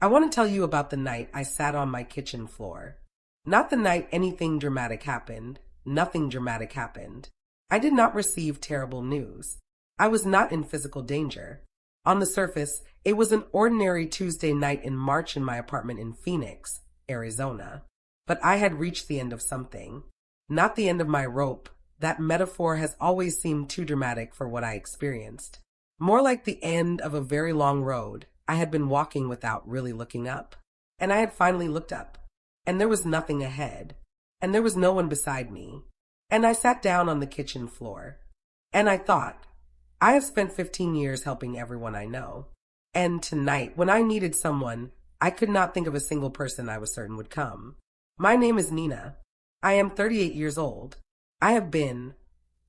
I want to tell you about the night I sat on my kitchen floor. Not the night anything dramatic happened. Nothing dramatic happened. I did not receive terrible news. I was not in physical danger. On the surface, it was an ordinary Tuesday night in March in my apartment in Phoenix, Arizona. But I had reached the end of something. Not the end of my rope. That metaphor has always seemed too dramatic for what I experienced. More like the end of a very long road. I had been walking without really looking up. And I had finally looked up. And there was nothing ahead. And there was no one beside me. And I sat down on the kitchen floor. And I thought, I have spent 15 years helping everyone I know. And tonight, when I needed someone, I could not think of a single person I was certain would come. My name is Nina. I am 38 years old. I have been,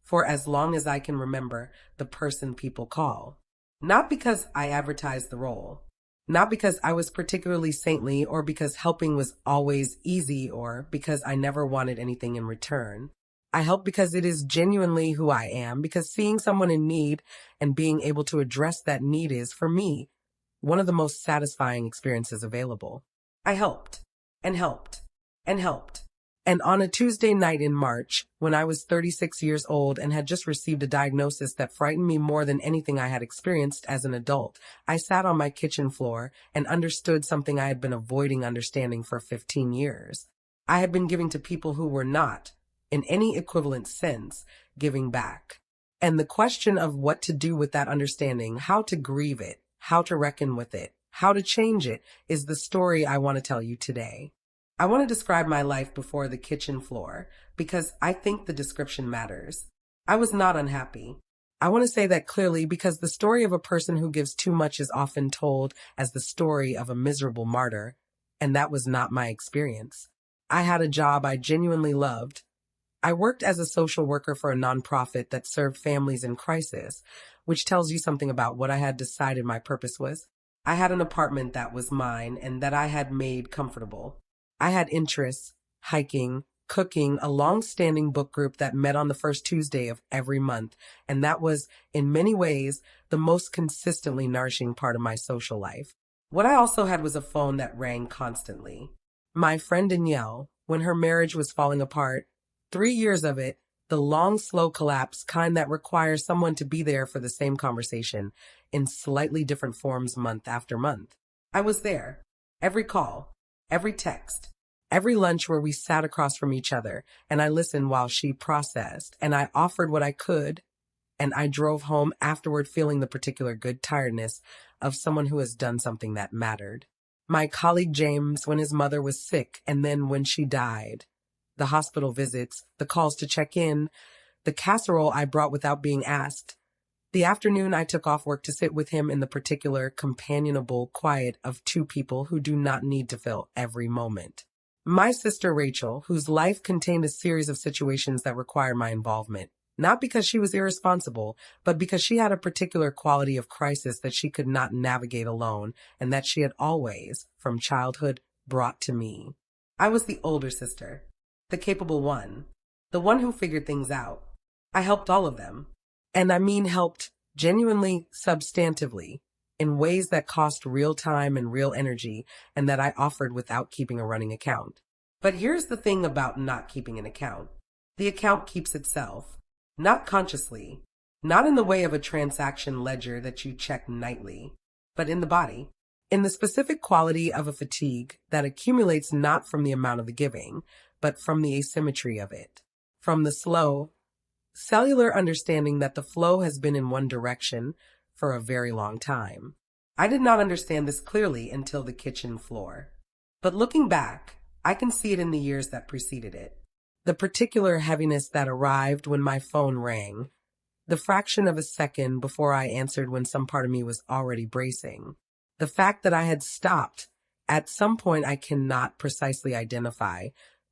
for as long as I can remember, the person people call. Not because I advertised the role. Not because I was particularly saintly or because helping was always easy or because I never wanted anything in return. I help because it is genuinely who I am, because seeing someone in need and being able to address that need is, for me, one of the most satisfying experiences available. I helped, and helped, and helped. And on a Tuesday night in March, when I was 36 years old and had just received a diagnosis that frightened me more than anything I had experienced as an adult, I sat on my kitchen floor and understood something I had been avoiding understanding for 15 years. I had been giving to people who were not, in any equivalent sense, giving back. And the question of what to do with that understanding, how to grieve it, how to reckon with it, how to change it, is the story I want to tell you today. I want to describe my life before the kitchen floor because I think the description matters. I was not unhappy. I want to say that clearly because the story of a person who gives too much is often told as the story of a miserable martyr, and that was not my experience. I had a job I genuinely loved. I worked as a social worker for a nonprofit that served families in crisis, which tells you something about what I had decided my purpose was. I had an apartment that was mine and that I had made comfortable. I had interests, hiking, cooking, a long-standing book group that met on the first Tuesday of every month, and that was, in many ways, the most consistently nourishing part of my social life. What I also had was a phone that rang constantly. My friend Danielle, when her marriage was falling apart, 3 years of it, the long, slow collapse kind that requires someone to be there for the same conversation in slightly different forms month after month. I was there. Every call. Every text, every lunch where we sat across from each other, and I listened while she processed, and I offered what I could, and I drove home afterward feeling the particular good tiredness of someone who has done something that mattered. My colleague James, when his mother was sick, and then when she died. The hospital visits, the calls to check in, the casserole I brought without being asked. The afternoon I took off work to sit with him in the particular companionable quiet of two people who do not need to fill every moment. My sister Rachel, whose life contained a series of situations that required my involvement, not because she was irresponsible, but because she had a particular quality of crisis that she could not navigate alone and that she had always, from childhood, brought to me. I was the older sister, the capable one, the one who figured things out. I helped all of them. And I mean helped genuinely, substantively, in ways that cost real time and real energy, and that I offered without keeping a running account. But here's the thing about not keeping an account. The account keeps itself, not consciously, not in the way of a transaction ledger that you check nightly, but in the body, in the specific quality of a fatigue that accumulates not from the amount of the giving, but from the asymmetry of it, from the slow, cellular understanding that the flow has been in one direction for a very long time. I did not understand this clearly until the kitchen floor. But looking back, I can see it in the years that preceded it. The particular heaviness that arrived when my phone rang, the fraction of a second before I answered when some part of me was already bracing, the fact that I had stopped at some point I cannot precisely identify,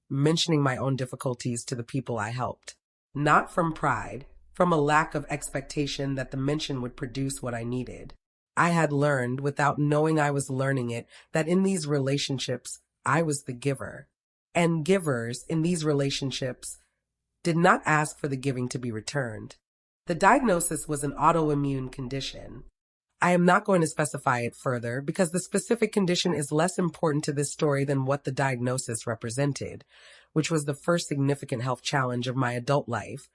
mentioning my own difficulties to the people I helped. Not from pride, from a lack of expectation that the mention would produce what I needed. I had learned, without knowing I was learning it, that in these relationships, I was the giver. And givers in these relationships did not ask for the giving to be returned. The diagnosis was an autoimmune condition. I am not going to specify it further because the specific condition is less important to this story than what the diagnosis represented, which was the first significant health challenge of my adult life,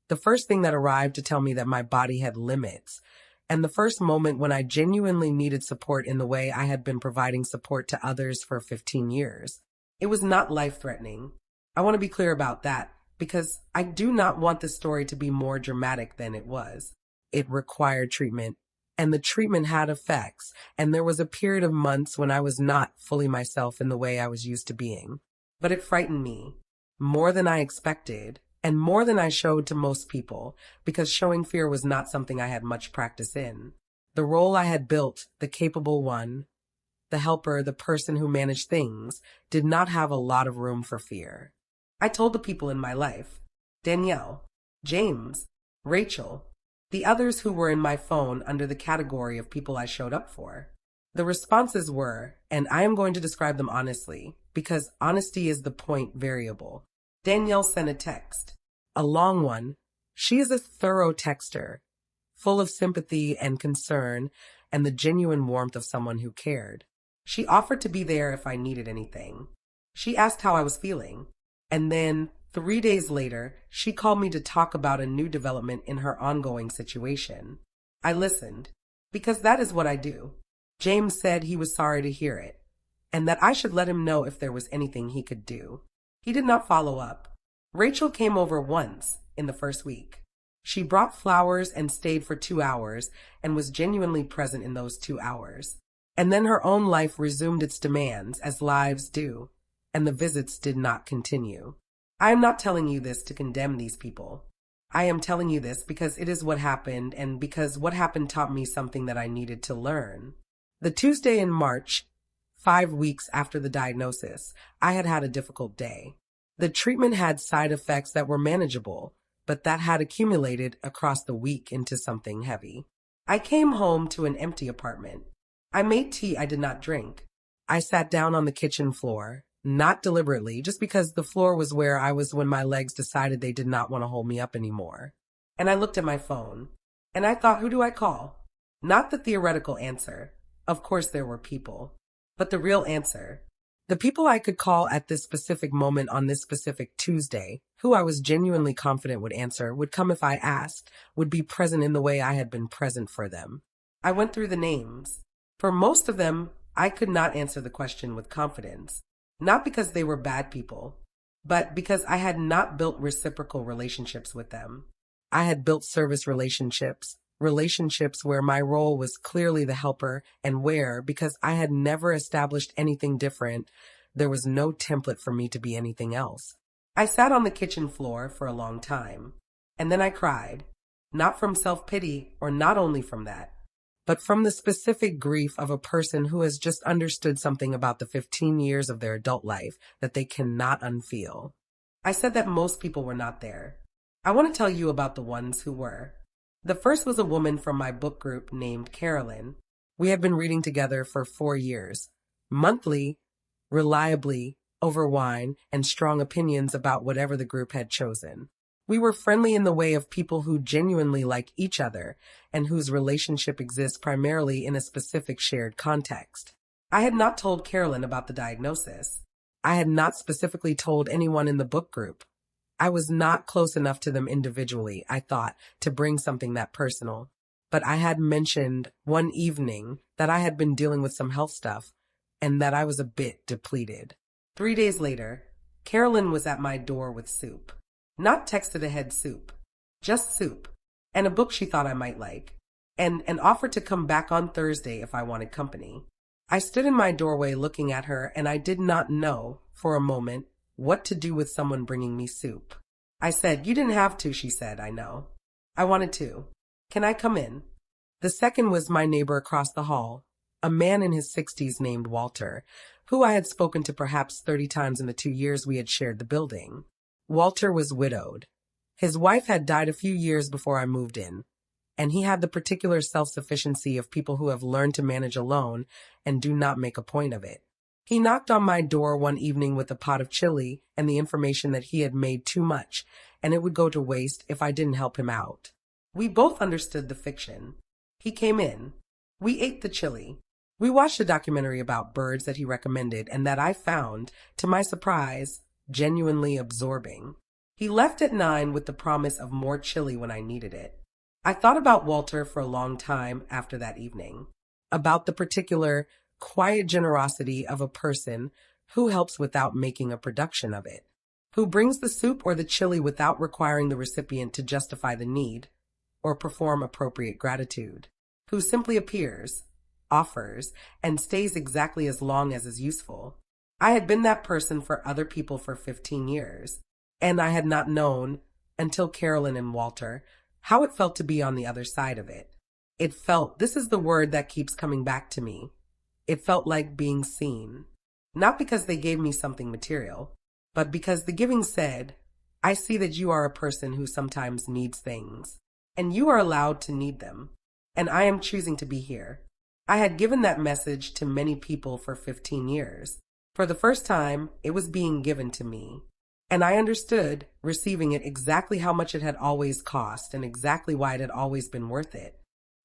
the first thing that arrived to tell me that my body had limits, and the first moment when I genuinely needed support in the way I had been providing support to others for 15 years. It was not life-threatening. I want to be clear about that because I do not want this story to be more dramatic than it was. It required treatment, and the treatment had effects, and there was a period of months when I was not fully myself in the way I was used to being. But it frightened me, more than I expected, and more than I showed to most people, because showing fear was not something I had much practice in. The role I had built, the capable one, the helper, the person who managed things, did not have a lot of room for fear. I told the people in my life, Danielle, James, Rachel, the others who were in my phone under the category of people I showed up for. The responses were, and I am going to describe them honestly, because honesty is the point variable. Danielle sent a text, a long one. She is a thorough texter, full of sympathy and concern and the genuine warmth of someone who cared. She offered to be there if I needed anything. She asked how I was feeling, and then 3 days later, she called me to talk about a new development in her ongoing situation. I listened, because that is what I do. James said he was sorry to hear it, and that I should let him know if there was anything he could do. He did not follow up. Rachel came over once in the first week. She brought flowers and stayed for 2 hours and was genuinely present in those 2 hours. And then her own life resumed its demands, as lives do, and the visits did not continue. I am not telling you this to condemn these people. I am telling you this because it is what happened, and because what happened taught me something that I needed to learn. The Tuesday in March, 5 weeks after the diagnosis, I had had a difficult day. The treatment had side effects that were manageable, but that had accumulated across the week into something heavy. I came home to an empty apartment. I made tea I did not drink. I sat down on the kitchen floor, not deliberately, just because the floor was where I was when my legs decided they did not want to hold me up anymore. And I looked at my phone, and I thought, who do I call? Not the theoretical answer. Of course there were people. But the real answer. The people I could call at this specific moment on this specific Tuesday, who I was genuinely confident would answer, would come if I asked, would be present in the way I had been present for them. I went through the names. For most of them, I could not answer the question with confidence. Not because they were bad people, but because I had not built reciprocal relationships with them. I had built service relationships where my role was clearly the helper, and where, because I had never established anything different, there was no template for me to be anything else. I sat on the kitchen floor for a long time, and then I cried, not from self-pity, or not only from that, but from the specific grief of a person who has just understood something about the 15 years of their adult life that they cannot unfeel. I said that most people were not there. I want to tell you about the ones who were. The first was a woman from my book group named Carolyn. We had been reading together for 4 years, monthly, reliably, over wine and strong opinions about whatever the group had chosen. We were friendly in the way of people who genuinely like each other and whose relationship exists primarily in a specific shared context. I had not told Carolyn about the diagnosis. I had not specifically told anyone in the book group. I was not close enough to them individually, I thought, to bring something that personal. But I had mentioned one evening that I had been dealing with some health stuff and that I was a bit depleted. 3 days later, Carolyn was at my door with soup. Not texted ahead soup, just soup, and a book she thought I might like, and an offer to come back on Thursday if I wanted company. I stood in my doorway looking at her, and I did not know, for a moment, what to do with someone bringing me soup. I said, "You didn't have to," she said, "I know." I wanted to. "Can I come in?" The second was my neighbor across the hall, a man in his 60s named Walter, who I had spoken to perhaps 30 times in the 2 years we had shared the building. Walter was widowed. His wife had died a few years before I moved in, and he had the particular self-sufficiency of people who have learned to manage alone and do not make a point of it. He knocked on my door one evening with a pot of chili and the information that he had made too much, and it would go to waste if I didn't help him out. We both understood the fiction. He came in. We ate the chili. We watched a documentary about birds that he recommended and that I found, to my surprise, genuinely absorbing. He left at 9 with the promise of more chili when I needed it. I thought about Walter for a long time after that evening, about the particular quiet generosity of a person who helps without making a production of it, who brings the soup or the chili without requiring the recipient to justify the need or perform appropriate gratitude, who simply appears, offers, and stays exactly as long as is useful. I had been that person for other people for 15 years, and I had not known, until Carolyn and Walter, how it felt to be on the other side of it. It felt, this is the word that keeps coming back to me, it felt like being seen. Not because they gave me something material, but because the giving said, I see that you are a person who sometimes needs things, and you are allowed to need them, and I am choosing to be here. I had given that message to many people for 15 years. For the first time, it was being given to me. And I understood, receiving it, exactly how much it had always cost and exactly why it had always been worth it.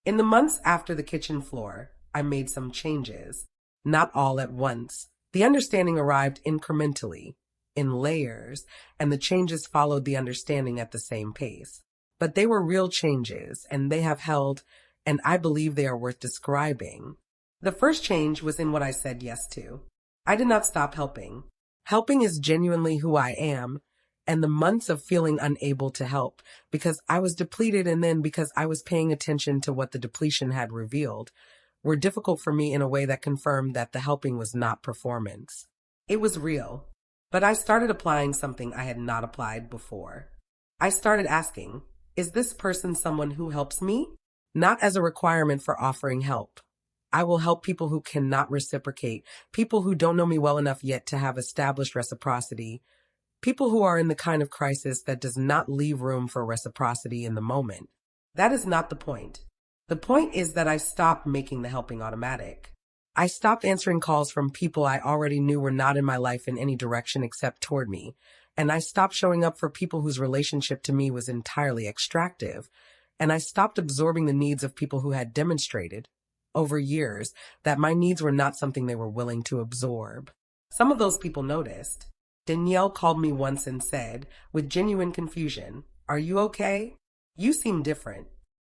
In the months after the kitchen floor, I made some changes. Not all at once. The understanding arrived incrementally, in layers, and the changes followed the understanding at the same pace. But they were real changes, and they have held, and I believe they are worth describing. The first change was in what I said yes to. I did not stop helping. Helping is genuinely who I am, and the months of feeling unable to help because I was depleted and then because I was paying attention to what the depletion had revealed were difficult for me in a way that confirmed that the helping was not performance. It was real, but I started applying something I had not applied before. I started asking, is this person someone who helps me? Not as a requirement for offering help. I will help people who cannot reciprocate, people who don't know me well enough yet to have established reciprocity, people who are in the kind of crisis that does not leave room for reciprocity in the moment. That is not the point. The point is that I stopped making the helping automatic. I stopped answering calls from people I already knew were not in my life in any direction except toward me, and I stopped showing up for people whose relationship to me was entirely extractive, and I stopped absorbing the needs of people who had demonstrated, over years, that my needs were not something they were willing to absorb. Some of those people noticed. Danielle called me once and said, with genuine confusion, "Are you okay? You seem different."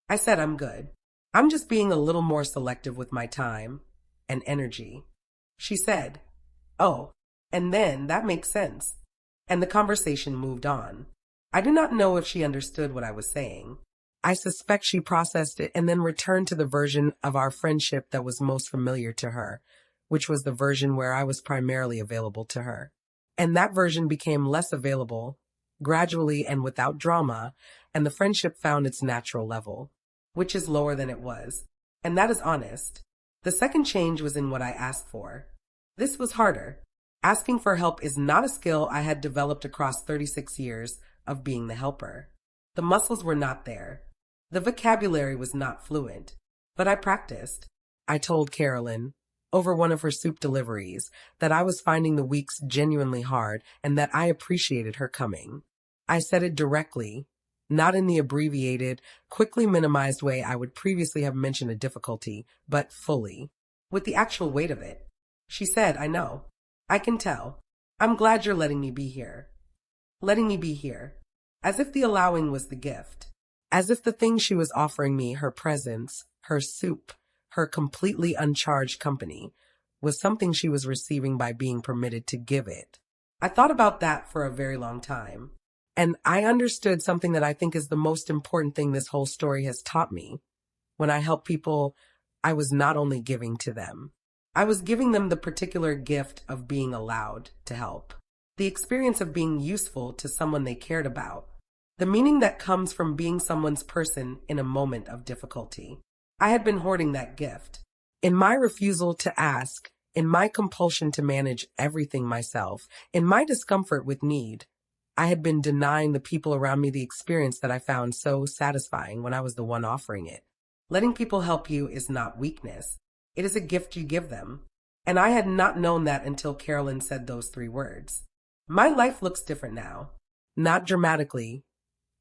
I said, "I'm good. I'm just being a little more selective with my time and energy." She said, "Oh, and then that makes sense." And the conversation moved on. I do not know if she understood what I was saying. I suspect she processed it and then returned to the version of our friendship that was most familiar to her, which was the version where I was primarily available to her. And that version became less available, gradually and without drama, and the friendship found its natural level, which is lower than it was. And that is honest. The second change was in what I asked for. This was harder. Asking for help is not a skill I had developed across 36 years of being the helper. The muscles were not there. The vocabulary was not fluent, but I practiced. I told Carolyn, over one of her soup deliveries, that I was finding the weeks genuinely hard and that I appreciated her coming. I said it directly, not in the abbreviated, quickly minimized way I would previously have mentioned a difficulty, but fully, with the actual weight of it. She said, "I know. I can tell. I'm glad you're letting me be here." Letting me be here. As if the allowing was the gift. As if the thing she was offering me, her presence, her soup, her completely uncharged company, was something she was receiving by being permitted to give it. I thought about that for a very long time. And I understood something that I think is the most important thing this whole story has taught me. When I help people, I was not only giving to them. I was giving them the particular gift of being allowed to help. The experience of being useful to someone they cared about. The meaning that comes from being someone's person in a moment of difficulty. I had been hoarding that gift. In my refusal to ask, in my compulsion to manage everything myself, in my discomfort with need, I had been denying the people around me the experience that I found so satisfying when I was the one offering it. Letting people help you is not weakness. It is a gift you give them. And I had not known that until Carolyn said those 3 words. My life looks different now. Not dramatically.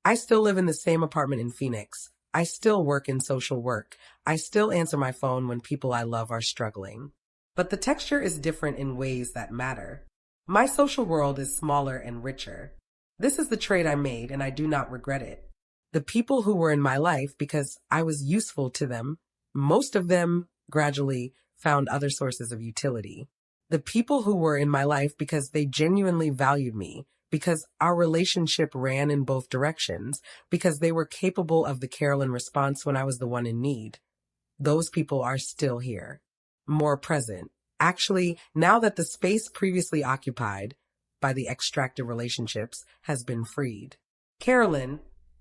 I still live in the same apartment in Phoenix, I still work in social work. I still answer my phone when people I love are struggling. But the texture is different in ways that matter. My social world is smaller and richer. This is the trade I made, and I do not regret it. The people who were in my life because I was useful to them, most of them gradually found other sources of utility. The people who were in my life because they genuinely valued me, because our relationship ran in both directions, because they were capable of the Carolyn response when I was the one in need. Those people are still here, more present. Actually, now that the space previously occupied by the extracted relationships has been freed. Carolyn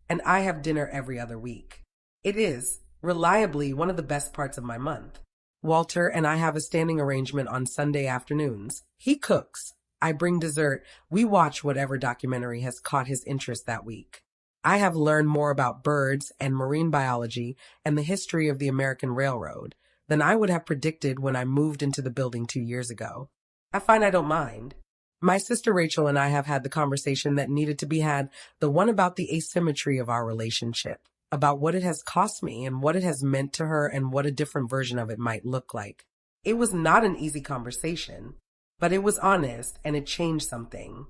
and I have dinner every other week. It is, reliably, one of the best parts of my month. Walter and I have a standing arrangement on Sunday afternoons. He cooks. I bring dessert. We watch whatever documentary has caught his interest that week. I have learned more about birds and marine biology and the history of the American Railroad than I would have predicted when I moved into the building 2 years ago. I find I don't mind. My sister Rachel and I have had the conversation that needed to be had, the one about the asymmetry of our relationship, about what it has cost me and what it has meant to her and what a different version of it might look like. It was not an easy conversation, but it was honest and it changed something.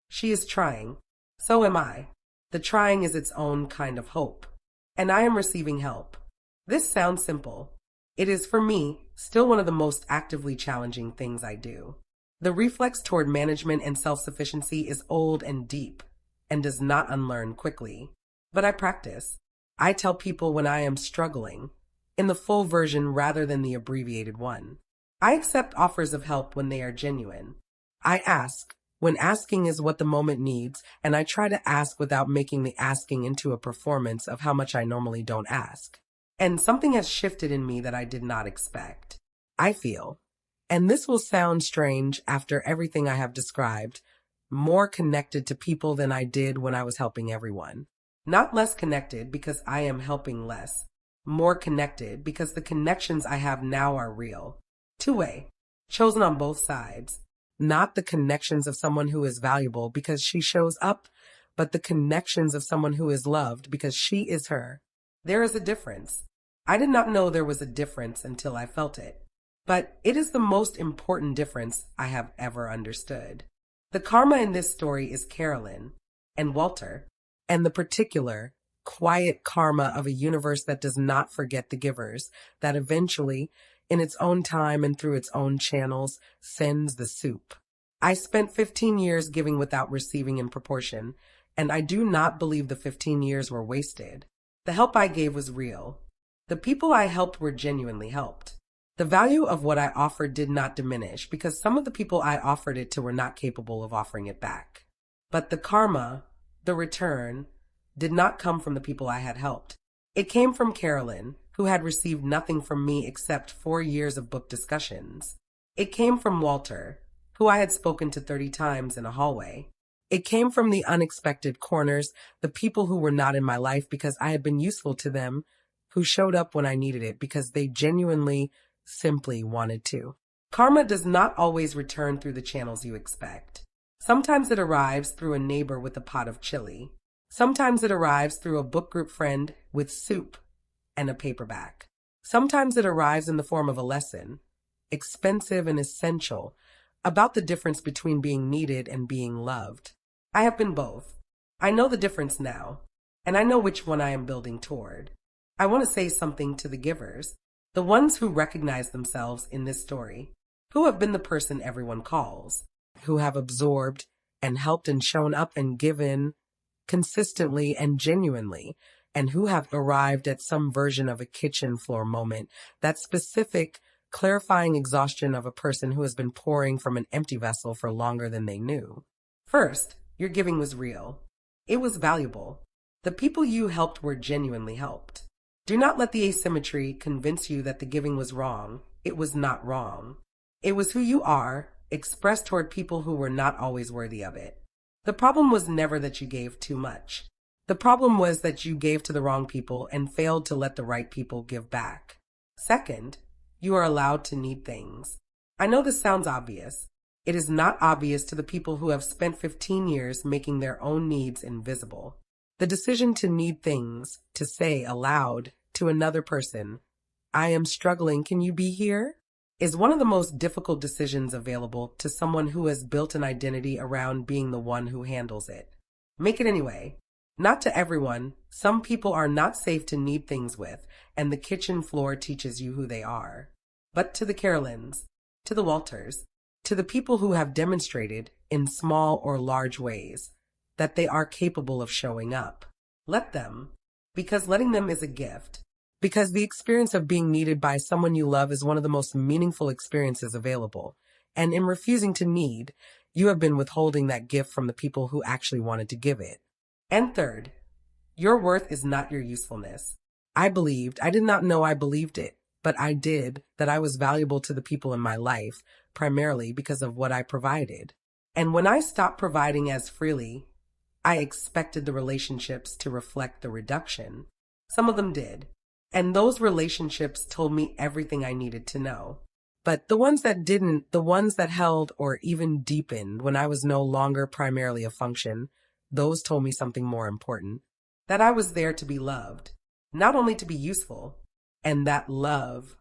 She is trying. So am I. The trying is its own kind of hope. And I am receiving help. This sounds simple. It is, for me, still one of the most actively challenging things I do. The reflex toward management and self-sufficiency is old and deep and does not unlearn quickly. But I practice. I tell people when I am struggling, in the full version rather than the abbreviated one. I accept offers of help when they are genuine. I ask, when asking is what the moment needs, and I try to ask without making the asking into a performance of how much I normally don't ask. And something has shifted in me that I did not expect. I feel, and this will sound strange after everything I have described, more connected to people than I did when I was helping everyone. Not less connected because I am helping less. More connected because the connections I have now are real. Two-way, chosen on both sides. Not the connections of someone who is valuable because she shows up, but the connections of someone who is loved because she is her. There is a difference. I did not know there was a difference until I felt it. But it is the most important difference I have ever understood. The karma in this story is Carolyn and Walter, and the particular, quiet karma of a universe that does not forget the givers, that eventually, in its own time and through its own channels, sends the soup. I spent 15 years giving without receiving in proportion, and I do not believe the 15 years were wasted. The help I gave was real. The people I helped were genuinely helped. The value of what I offered did not diminish because some of the people I offered it to were not capable of offering it back. But the karma, the return, did not come from the people I had helped. It came from Carolyn, who had received nothing from me except 4 years of book discussions. It came from Walter, who I had spoken to 30 times in a hallway. It came from the unexpected corners, the people who were not in my life because I had been useful to them, who showed up when I needed it because they genuinely, simply wanted to. Karma does not always return through the channels you expect. Sometimes it arrives through a neighbor with a pot of chili. Sometimes it arrives through a book group friend with soup and a paperback. Sometimes it arrives in the form of a lesson, expensive and essential, about the difference between being needed and being loved. I have been both. I know the difference now, and I know which one I am building toward. I want to say something to the givers, the ones who recognize themselves in this story, who have been the person everyone calls, who have absorbed and helped and shown up and given consistently and genuinely, and who have arrived at some version of a kitchen floor moment, that specific, clarifying exhaustion of a person who has been pouring from an empty vessel for longer than they knew. First, your giving was real. It was valuable. The people you helped were genuinely helped. Do not let the asymmetry convince you that the giving was wrong. It was not wrong. It was who you are, expressed toward people who were not always worthy of it. The problem was never that you gave too much. The problem was that you gave to the wrong people and failed to let the right people give back. Second, you are allowed to need things. I know this sounds obvious. It is not obvious to the people who have spent 15 years making their own needs invisible. The decision to need things, to say aloud to another person, I am struggling, can you be here? Is one of the most difficult decisions available to someone who has built an identity around being the one who handles it. Make it anyway. Not to everyone. Some people are not safe to need things with, and the kitchen floor teaches you who they are. But to the Carolyns, to the Walters, to the people who have demonstrated, in small or large ways, that they are capable of showing up. Let them, because letting them is a gift. Because the experience of being needed by someone you love is one of the most meaningful experiences available. And in refusing to need, you have been withholding that gift from the people who actually wanted to give it. And third, your worth is not your usefulness. I did not know I believed it, but I did, that I was valuable to the people in my life, primarily because of what I provided. And when I stopped providing as freely, I expected the relationships to reflect the reduction. Some of them did. And those relationships told me everything I needed to know. But the ones that didn't, the ones that held or even deepened when I was no longer primarily a function, those told me something more important. That I was there to be loved, not only to be useful. And that love,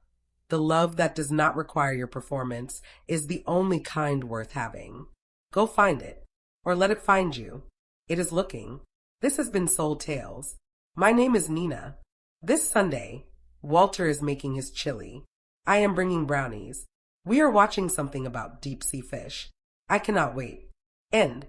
the love that does not require your performance, is the only kind worth having. Go find it, or let it find you. It is looking. This has been Soul Tales. My name is Nina. This Sunday, Walter is making his chili. I am bringing brownies. We are watching something about deep sea fish. I cannot wait. End.